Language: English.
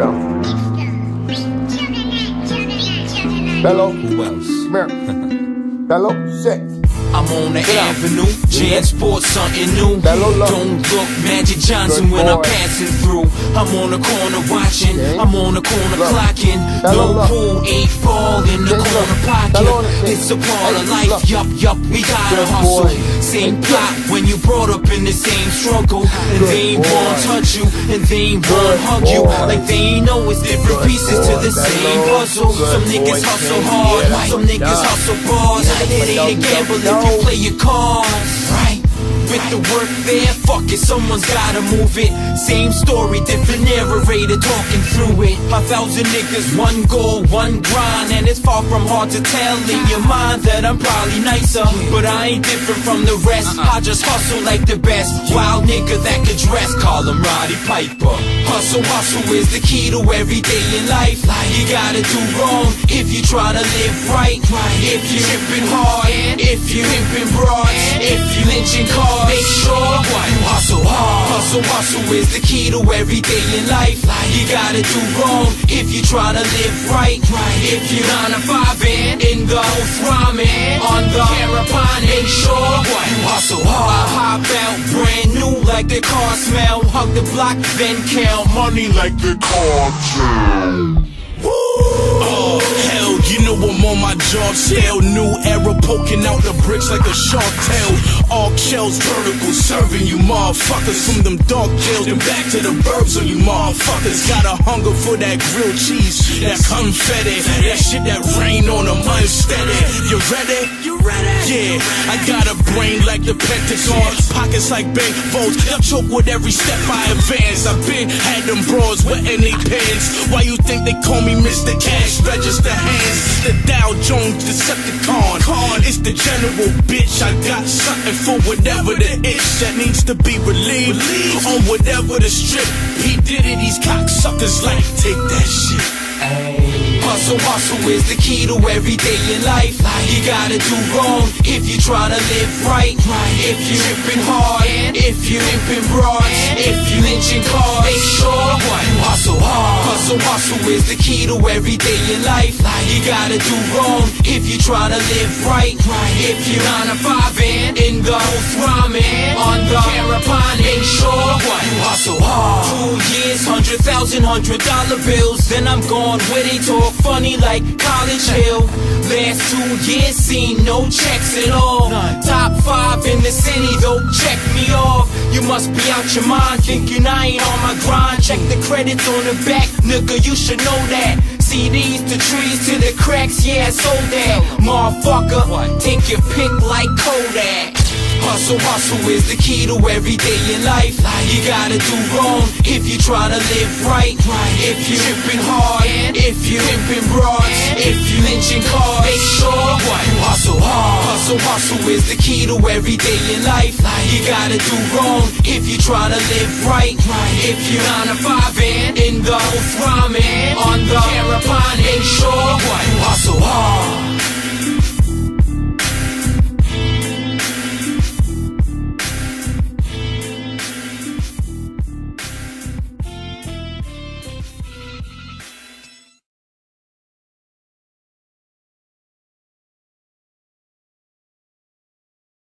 them. Bello. Who else? Bello, shit. I'm on the avenue, Jan Sports, something new. Don't look Magic Johnson when I'm passing through. I'm on the corner watching, I'm on the corner clocking. No pool, 8 ball in the corner pocket. It's a part of life, yup, we gotta hustle. Same plot when you brought up in the same struggle. And they ain't wanna touch you, and they ain't wanna hug you. Like they ain't know it's different pieces to the same puzzle. Some niggas hustle hard, some niggas hustle bars. It ain't a gamble if you play your cards, right? With the work there, fuck it, someone's gotta move it. Same story, different narrator talking through it. 1,000 niggas, one goal, one grind. And it's far from hard to tell in your mind that I'm probably nicer, but I ain't different from the rest. I just hustle like the best. Wild nigga that could dress, call him Roddy Piper. Hustle is the key to every day in life. You gotta do wrong if you try to live right. If you tripping hard, if you pimping broads, if you lynching cars, make sure you hustle hard. Hustle is the key to every day in life. You gotta do wrong if you try to live right. If you 9 to 5 in the house rhyming on the caravan, make sure you hustle hard. I hop out brand new like the car smell. Hug the block, then count money like the cartel. Oh, hell, you know I'm on my job still. New era poking out the bricks like a shark tail. All shells vertical, serving you motherfuckers from them dark jails and back to the burbs on you motherfuckers. Got a hunger for that grilled cheese, that confetti, that shit that rain on them unsteady. You ready? Yeah, I got a brain like the Pentagon, pockets like bank vaults. They'll choke with every step I advance. I've been had them broads wetting they pants. Why you think they call me Mr. Cash Register Hands? The Dow Jones Decepticon. It's the general, bitch. I got something for whatever the itch that needs to be relieved. On whatever the strip. He did it, these cocksuckers like, take that shit. Hustle is the key to every day in life. You gotta do wrong if you try to live right. If you tripping hard, if you pimping broads, if you lynching cars, make sure you hustle hard. Hustle is the key to every day in life. You gotta do wrong if you try to live right. If you 9 to 5 in the house rhyming on the caravan, make sure you hustle hard. 2 years, 100,000, $100 bills. Then I'm gone where they talk funny like College Hill. Last 2 years seen no checks at all. Top 5 in the city though, check me off. You must be out your mind thinking I ain't on my grind. Check the credits on the back, nigga, you should know that. CDs to trees to the cracks, yeah, I sold that. Motherfucker, take your pick like Kodak. Hustle is the key to every day in life. You gotta do wrong if you try to live right. If you tripping hard, if you pimping broads, if you lynching cars, make sure you hustle hard. Hustle is the key to every day in life. You gotta do wrong if you try to live right. If you 9 to 5 in the house rhyming on the caravan, make sure you hustle hard.